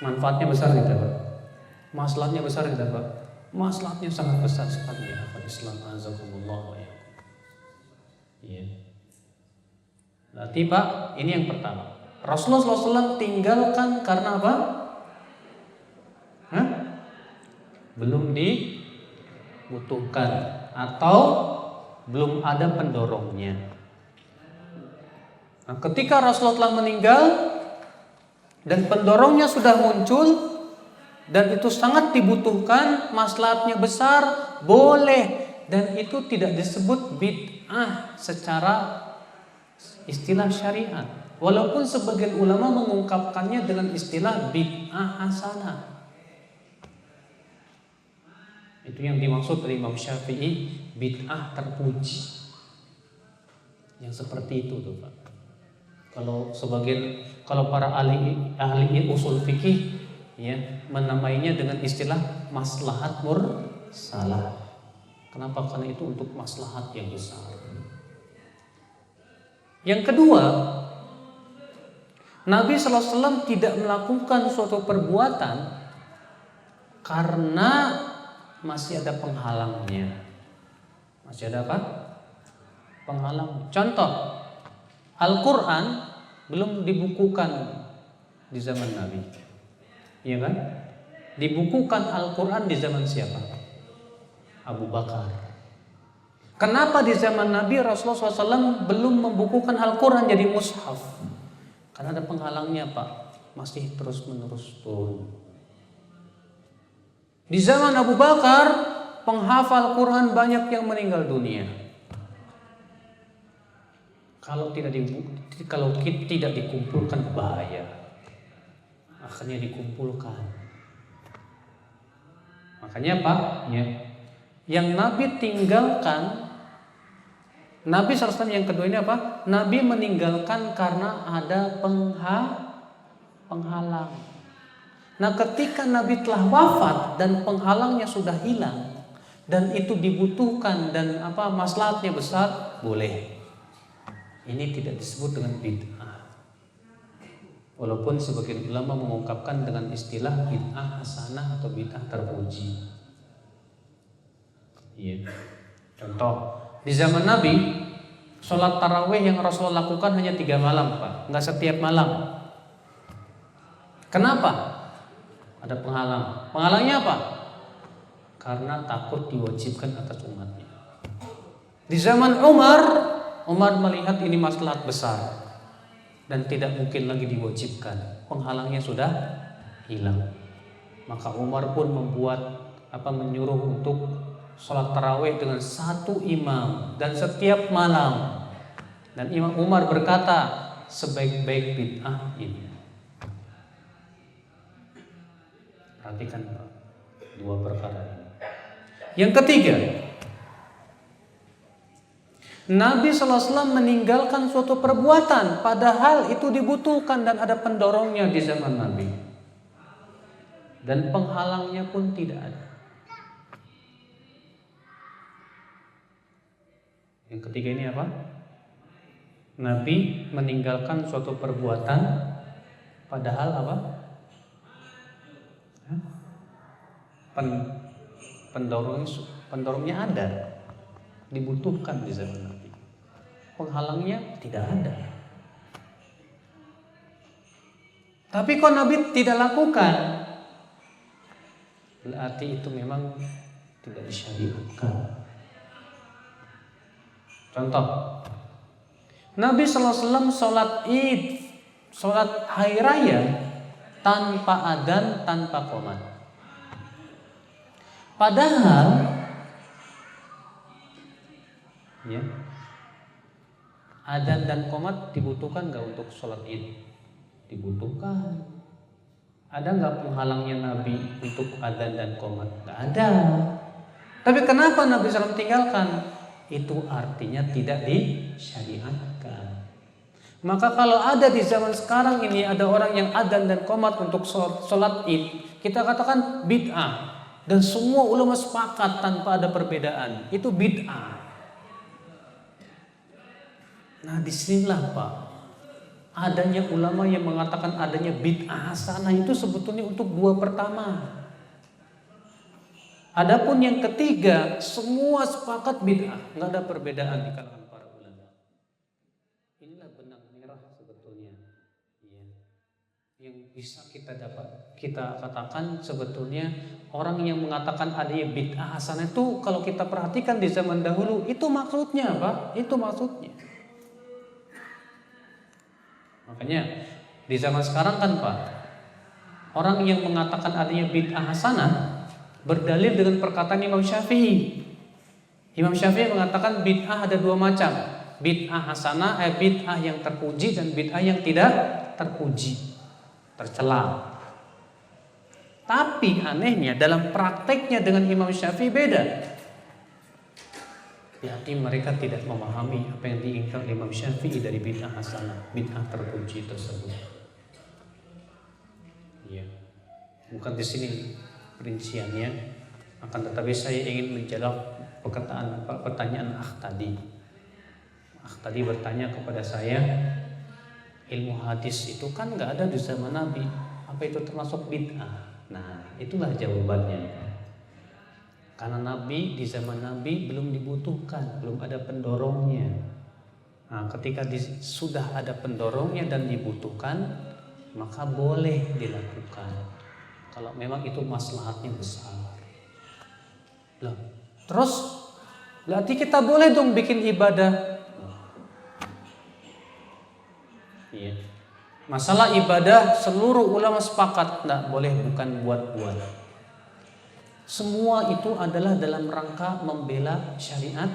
Manfaatnya besar tidak, Pak? Masalahnya besar tidak, Pak? Masalahnya sangat besar sekali ya, Pak Islam azakumullah wa ya. Iya. Berarti Pak, ini yang pertama. Rasulullah SAW tinggalkan karena apa? Belum dibutuhkan atau belum ada pendorongnya. Nah, ketika Rasulullah telah meninggal dan pendorongnya sudah muncul dan itu sangat dibutuhkan, maslahatnya besar, boleh dan itu tidak disebut bid'ah secara istilah syariat. Walaupun sebagian ulama mengungkapkannya dengan istilah bid'ah hasanah. Itu yang dimaksud dari Imam Syafi'i, bid'ah terpuji. Yang seperti itu tuh Pak. Kalau para ahli usul fikih ya menamainya dengan istilah maslahat mursalah. Kenapa? Karena itu untuk maslahat yang besar. Yang kedua, Nabi SAW tidak melakukan suatu perbuatan karena masih ada penghalangnya. Masih ada apa? Penghalang. Contoh, Al-Quran belum dibukukan di zaman Nabi, iya kan? Dibukukan Al-Quran di zaman siapa? Abu Bakar. Kenapa di zaman Nabi Rasulullah SAW belum membukukan Al-Quran jadi mushaf? Karena ada penghalangnya Pak, masih terus menerus turun. Di zaman Abu Bakar, penghafal Quran banyak yang meninggal dunia. Kalau tidak dikumpulkan bahaya. Akhirnya dikumpulkan. Makanya Pak, ya, yang Nabi tinggalkan, Nabi SAW yang kedua ini apa? Nabi meninggalkan karena ada penghalang. Nah, ketika Nabi telah wafat dan penghalangnya sudah hilang dan itu dibutuhkan dan maslahatnya besar, boleh. Ini tidak disebut dengan bid'ah. Walaupun sebagian ulama mengungkapkan dengan istilah bid'ah hasanah atau bid'ah terpuji. Iya. Contoh, di zaman Nabi, sholat tarawih yang Rasulullah lakukan hanya 3 malam, Pak. Enggak setiap malam. Kenapa? Ada penghalang. Penghalangnya apa? Karena takut diwajibkan atas umatnya. Di zaman Umar melihat ini maslahat besar dan tidak mungkin lagi diwajibkan. Penghalangnya sudah hilang. Maka Umar pun menyuruh untuk sholat tarawih dengan 1 imam dan setiap malam. Dan Imam Umar berkata, sebaik-baik bid'ah ini. Perhatikan Pak, 2 perkara ini. Yang ketiga, Nabi SAW meninggalkan suatu perbuatan padahal itu dibutuhkan dan ada pendorongnya di zaman Nabi. Dan penghalangnya pun tidak ada. Yang ketiga ini apa? Nabi meninggalkan suatu perbuatan padahal apa? Pendorongnya ada, dibutuhkan di zaman Nabi. Penghalangnya tidak ada. Tapi kok Nabi tidak lakukan? Berarti itu memang tidak disyariatkan. Contoh, Nabi SAW sholat Id, sholat hari raya tanpa adzan, tanpa qomat. Padahal, ya, adzan dan qomat dibutuhkan nggak untuk sholat Id? Dibutuhkan. Ada nggak penghalangnya Nabi untuk adzan dan qomat? Nggak ada. Tapi kenapa Nabi SAW tinggalkan? Itu artinya tidak disyariatkan. Maka kalau ada di zaman sekarang ini ada orang yang adzan dan qomat untuk sholat Id, kita katakan bid'ah. Dan semua ulama sepakat tanpa ada perbedaan, itu bid'ah. Nah, disinilah Pak, adanya ulama yang mengatakan adanya bid'ah hasanah itu sebetulnya untuk 2 pertama. Adapun yang ketiga, semua sepakat bid'ah, nggak ada perbedaan di kalangan para ulama. Inilah benang merah sebetulnya, ya, yang bisa kita katakan sebetulnya orang yang mengatakan adanya bid'ah hasanah itu kalau kita perhatikan di zaman dahulu itu maksudnya apa? Itu maksudnya. Makanya di zaman sekarang kan Pak, orang yang mengatakan adanya bid'ah hasanah berdalil dengan perkataan Imam Syafi'i. Imam Syafi'i mengatakan bid'ah ada dua macam. Bid'ah hasanah, bid'ah yang terpuji dan bid'ah yang tidak terpuji, tercela. Tapi anehnya dalam prakteknya dengan Imam Syafi'i beda. Berarti mereka tidak memahami apa yang diinginkan Imam Syafi'i dari bid'ah hasanah, bid'ah terpuji tersebut. Ya. Bukan di sini perinciannya, akan tetapi saya ingin menjawab pertanyaan tadi. Tadi bertanya kepada saya, ilmu hadis itu kan nggak ada di zaman Nabi, apa itu termasuk bid'ah? Nah, itulah jawabannya. Karena Nabi di zaman Nabi belum dibutuhkan, belum ada pendorongnya. Nah, ketika sudah ada pendorongnya dan dibutuhkan, maka boleh dilakukan. Kalau memang itu maslahatnya besar. Loh, terus berarti kita boleh dong bikin ibadah. Iya. Masalah ibadah seluruh ulama sepakat tidak boleh, bukan buat-buat. Semua itu adalah dalam rangka membela syariat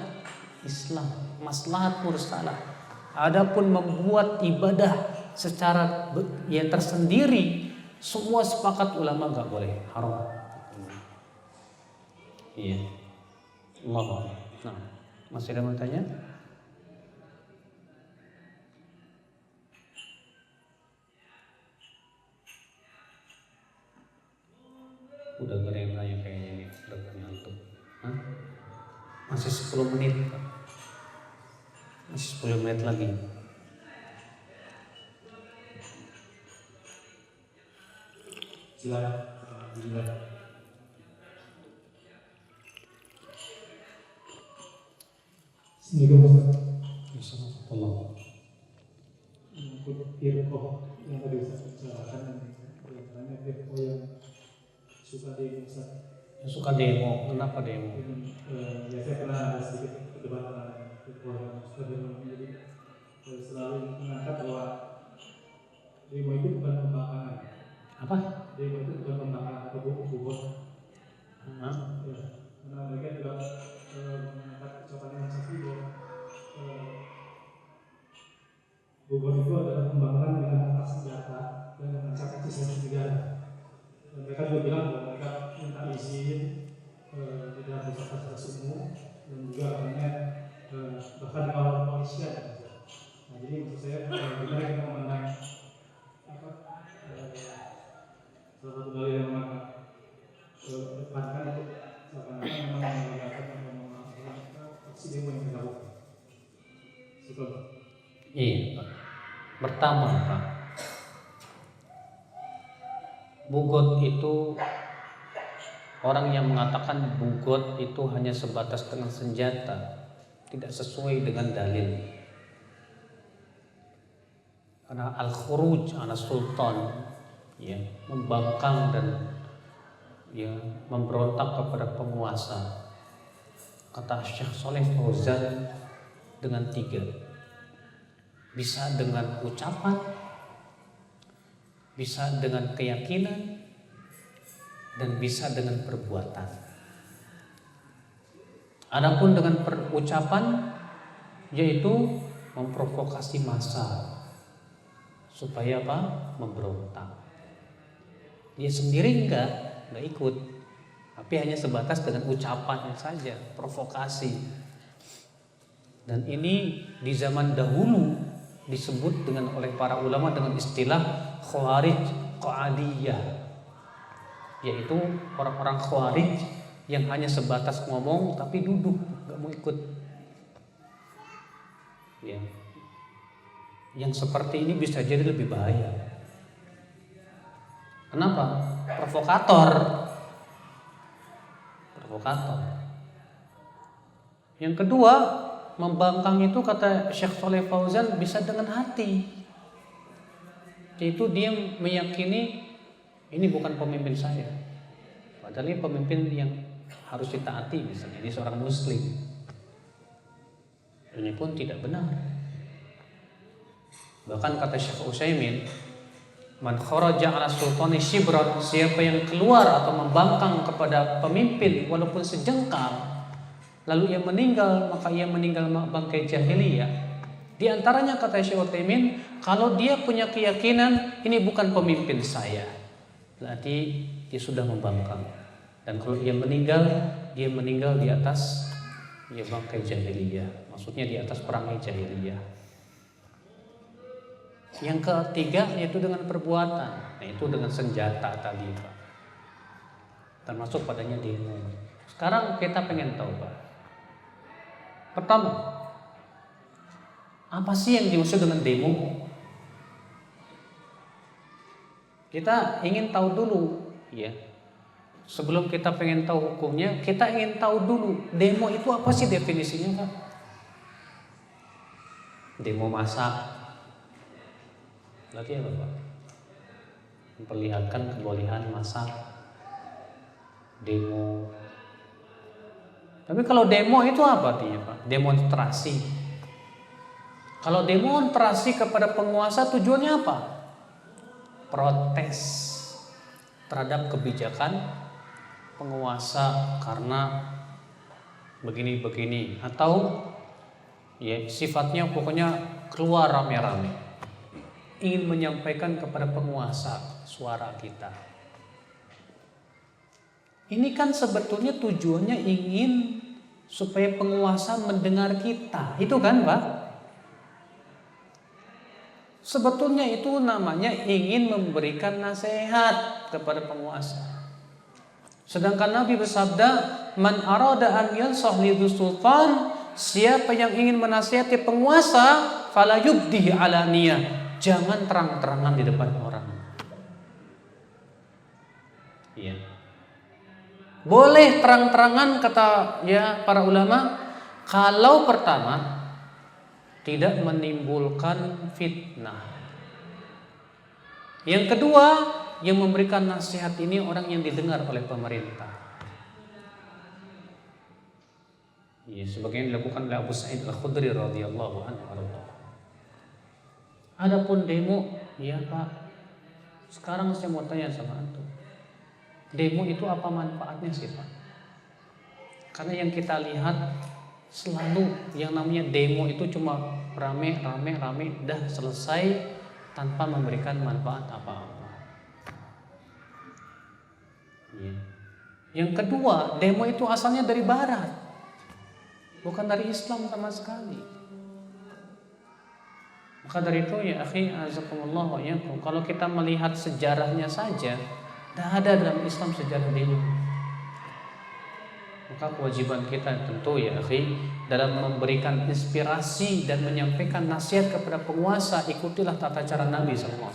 Islam, maslahat mursalah. Adapun membuat ibadah secara yang tersendiri, semua sepakat ulama nggak boleh, haram. Iya. Allah. Nah, masih ada yang mau tanya? Udah gak ada yang tanya kayaknya nih, udah ngantuk. Masih 10 menit Pak. Masih 10 menit lagi. Silakan. Assalamualaikum Ustaz. Allah. Untuk firqah yang tadi Ustaz bicarakan, diantaranya firqah yang suka demo Ustaz. Yang suka demo, kenapa demo? Ya saya pernah ada sedikit perdebatan firqah yang suka demo, jadi selalu mengangkat bahwa demo itu bukan pembangkangan. Apa? Demo itu bukan pembangkangan atau buku-buku. Ya, karena mereka juga mengangkat ucapan yang Syafi'i bahwa buku itu adalah pembangunan dengan angkat senjata dan mengancam eksistensi negara. Dan mereka juga bilang bahwa mereka minta izin tidak bersama secara semu dan juga katanya bahkan dikawal kepolisian. Nah, jadi maksud saya gimana kita memandang salah satu dalil yang mana depankan itu seakan-akan memang mengatakan aksi demo yang dilakukan. Betul. Iya Pak. Pertama Pak, bugot itu, orang yang mengatakan bugot itu hanya sebatas dengan senjata tidak sesuai dengan dalil. Karena al-khuruj ala sultan, ya, membangkang dan ya memberontak kepada penguasa. Kata Syekh Shalih Fauzan dengan 3. Bisa dengan ucapan, bisa dengan keyakinan, dan bisa dengan perbuatan. Adapun dengan ucapan, yaitu memprovokasi massa supaya apa? Memberontak. Dia sendiri enggak ikut, tapi hanya sebatas dengan ucapan saja, provokasi. Dan ini di zaman dahulu disebut dengan oleh para ulama dengan istilah khawarij qa'adiyah, yaitu orang-orang khawarij yang hanya sebatas ngomong tapi duduk, enggak mau ikut. Ya. Yang seperti ini bisa jadi lebih bahaya. Kenapa? Provokator. Yang kedua, membangkang itu kata Syekh Shalih Fauzan bisa dengan hati. Yaitu dia meyakini ini bukan pemimpin saya. Padahal ini pemimpin yang harus ditaati, misalnya ini seorang muslim. Ini pun tidak benar. Bahkan kata Syekh Utsaimin, man kharaja ala sultani shibran, siapa yang keluar atau membangkang kepada pemimpin walaupun sejengkal, lalu ia meninggal, maka ia meninggal bangkai jahiliyah. Di antaranya kata Syekh Utsaimin, kalau dia punya keyakinan ini bukan pemimpin saya, berarti dia sudah membangkang. Dan kalau dia meninggal di atas bangkai jahiliyah, maksudnya di atas perangai jahiliyah. Yang ketiga yaitu dengan perbuatan, yaitu dengan senjata tadi Pak, termasuk padanya demo. Sekarang kita pengen tahu Pak, pertama, apa sih yang dimaksud dengan demo? Kita ingin tahu dulu ya. Sebelum kita pengen tahu hukumnya, kita ingin tahu dulu demo itu apa sih definisinya Pak? Demo massa berarti apa Pak? Memperlihatkan kebolehan massa demo. Tapi kalau demo itu apa artinya Pak? Demonstrasi. Kalau demonstrasi kepada penguasa tujuannya apa? Protes terhadap kebijakan penguasa karena begini-begini, atau ya sifatnya pokoknya keluar rame-rame, ingin menyampaikan kepada penguasa suara kita. Ini kan sebetulnya tujuannya ingin supaya penguasa mendengar kita, itu kan Pak? Sebetulnya itu namanya ingin memberikan nasihat kepada penguasa. Sedangkan Nabi bersabda, man arada an yansah lidhu sultan, siapa yang ingin menasihati penguasa, fala yubdihi alaniyah, jangan terang-terangan di depan orang. Iya. Boleh terang-terangan kata para ulama, kalau pertama tidak menimbulkan fitnah. Yang kedua, yang memberikan nasihat ini orang yang didengar oleh pemerintah. Ya, sebagaimana dilakukan oleh Abu Sa'id Al-Khudri radhiyallahu anhu. Adapun demo, ya Pak. Sekarang saya mau tanya sama antum. Demo itu apa manfaatnya sih Pak? Karena yang kita lihat selalu yang namanya demo itu cuma rame, dah selesai tanpa memberikan manfaat apa-apa. Ya. Yang kedua, demo itu asalnya dari Barat, bukan dari Islam sama sekali. Maka dari itu ya akhi azakumullah wa iyyakum, kalau kita melihat sejarahnya saja, tidak ada dalam Islam sejarah demo. Maka kewajiban kita tentu ya akhi, dalam memberikan inspirasi dan menyampaikan nasihat kepada penguasa, ikutilah tata cara Nabi SAW.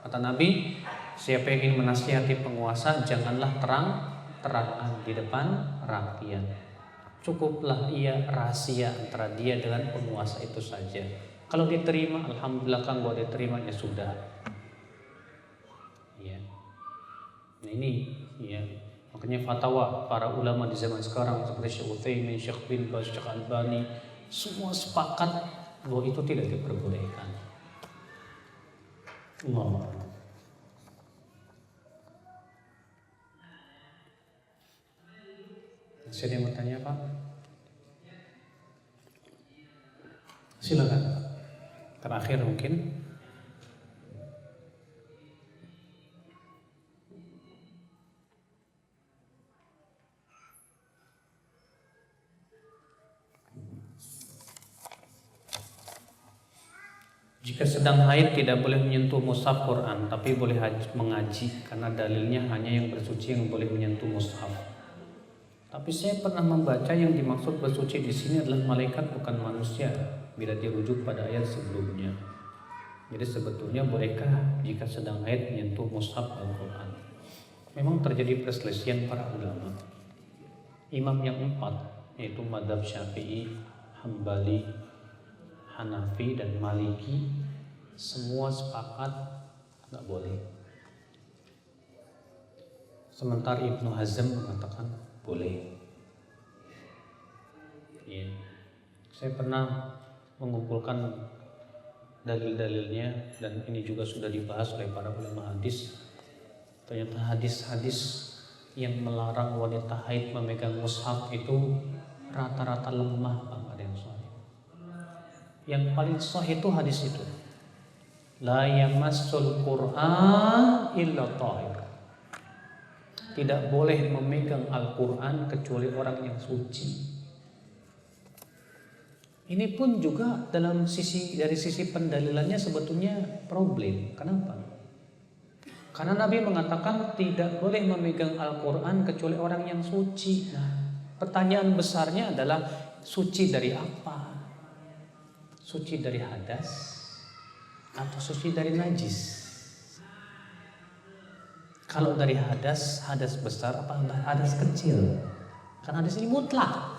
Kata Nabi, siapa yang ingin menasihati penguasa, janganlah terang-terangan di depan rakyat. Cukuplah ia rahasia antara dia dengan penguasa itu saja. Kalau diterima, alhamdulillah, kan bahwa diterima ya sudah. Ya. Nah ini ya, makanya fatwa para ulama di zaman sekarang seperti Syekh Utsaimin, Syekh bin Baz, Syekh Albani, semua sepakat bahwa itu tidak diperbolehkan. Allah. Masih ada yang mau tanya Pak? Silakan. Terakhir mungkin. Jika sedang haid tidak boleh menyentuh mushaf Quran, tapi boleh mengaji karena dalilnya hanya yang bersuci yang boleh menyentuh mushaf. Tapi saya pernah membaca yang dimaksud bersuci di sini adalah malaikat bukan manusia bila dirujuk pada ayat sebelumnya. Jadi sebetulnya bolehkah jika sedang haid menyentuh mushaf Al-Quran? Memang terjadi perselisihan para ulama. Imam yang 4 yaitu mazhab Syafi'i, Hambali, Hanafi dan Maliki semua sepakat nggak boleh. Sementara Ibnu Hazm mengatakan boleh. Ya. Saya pernah mengumpulkan dalil-dalilnya dan ini juga sudah dibahas oleh para ulama hadis. Ternyata hadis-hadis yang melarang wanita haid memegang mushaf itu rata-rata lemah, Pak, ada yang sahih. Yang paling sahih itu hadis itu. La yamassul Qur'an illa tahir. Tidak boleh memegang Al-Quran kecuali orang yang suci. Ini pun juga dari sisi pendalilannya sebetulnya problem. Kenapa? Karena Nabi mengatakan tidak boleh memegang Al-Quran kecuali orang yang suci. Nah, pertanyaan besarnya adalah suci dari apa? Suci dari hadas atau suci dari najis? Kalau dari hadas besar apa hadas kecil? Karena hadas ini mutlak.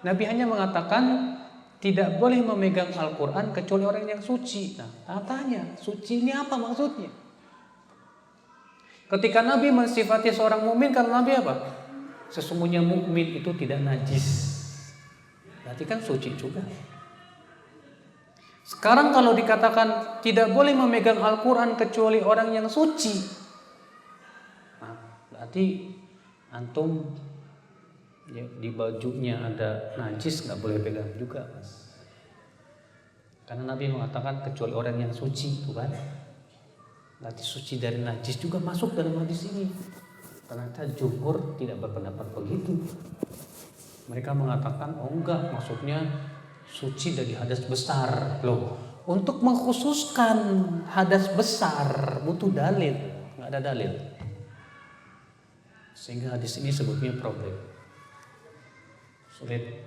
Nabi hanya mengatakan tidak boleh memegang Al-Quran kecuali orang yang suci. Nah, tanya, suci ini apa maksudnya? Ketika Nabi mensifati seorang mukmin, kata Nabi apa? Sesungguhnya mukmin itu tidak najis. Berarti kan suci juga. Sekarang kalau dikatakan tidak boleh memegang Al-Quran kecuali orang yang suci, berarti antum ya, di bajunya ada najis nggak boleh pegang juga, Mas. Karena Nabi mengatakan kecuali orang yang suci, itu kan. Berarti suci dari najis juga masuk dalam hadis ini. Ternyata jumhur tidak berpendapat begitu. Mereka mengatakan oh enggak, maksudnya suci dari hadas besar. Loh, untuk mengkhususkan hadas besar butuh dalil, nggak ada dalil. Sehingga hadis ini sebetulnya problem, sulit.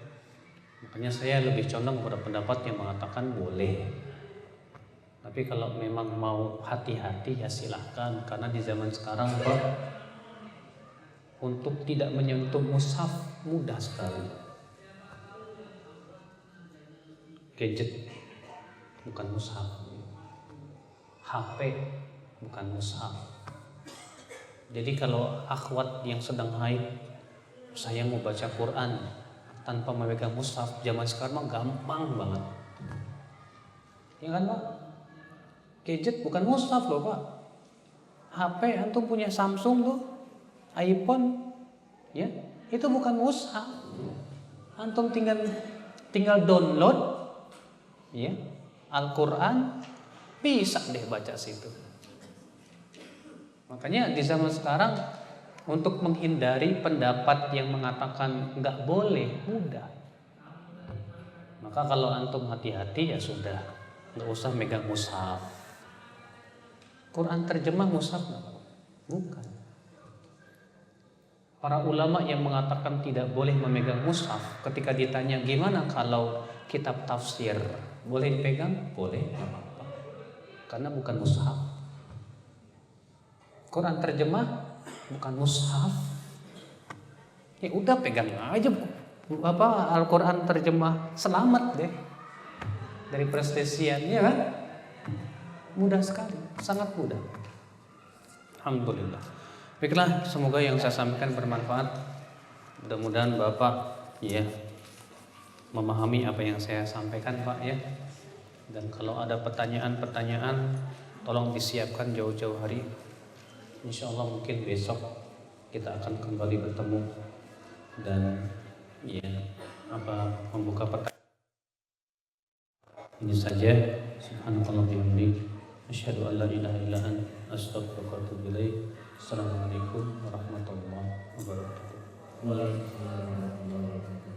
Makanya saya lebih condong pada pendapat yang mengatakan boleh. Tapi kalau memang mau hati-hati ya silahkan. Karena di zaman sekarang Pak, untuk tidak menyentuh mushaf mudah sekali. Gadget bukan mushaf, HP bukan mushaf. Jadi kalau akhwat yang sedang haid, saya mau baca Quran tanpa memegang mushaf, zaman sekarang mah gampang banget. Ya kan Pak? Gadget bukan mushaf loh Pak. HP antum punya Samsung tuh, iPhone, ya itu bukan mushaf. Antum tinggal download, ya Al-Quran, bisa deh baca situ. Makanya di zaman sekarang untuk menghindari pendapat yang mengatakan nggak boleh mudah. Maka kalau antum hati-hati ya sudah, nggak usah megang mushaf. Quran terjemah mushaf nggak? Bukan. Para ulama yang mengatakan tidak boleh memegang mushaf, ketika ditanya gimana kalau kitab tafsir, boleh dipegang? Boleh, nggak apa-apa. Karena bukan mushaf. Quran terjemah bukan mushaf. Ya udah pegang aja Al-Quran terjemah, selamat deh dari perselisihan, ya kan? Mudah sekali, sangat mudah. Alhamdulillah. Baiklah, semoga yang saya sampaikan bermanfaat. Mudah-mudahan Bapak ya memahami apa yang saya sampaikan Pak ya. Dan kalau ada pertanyaan-pertanyaan, tolong disiapkan jauh-jauh hari. Insya Allah mungkin besok kita akan kembali bertemu dan ya membuka pertanyaan. Ini saja. Subhanallah bihamdik, asyhadu an la ilaha illa anta, astaghfiruka wa atubu ilaik. Assalamualaikum warahmatullahi wabarakatuh. Waalaikumsalam warahmatullahi wabarakatuh.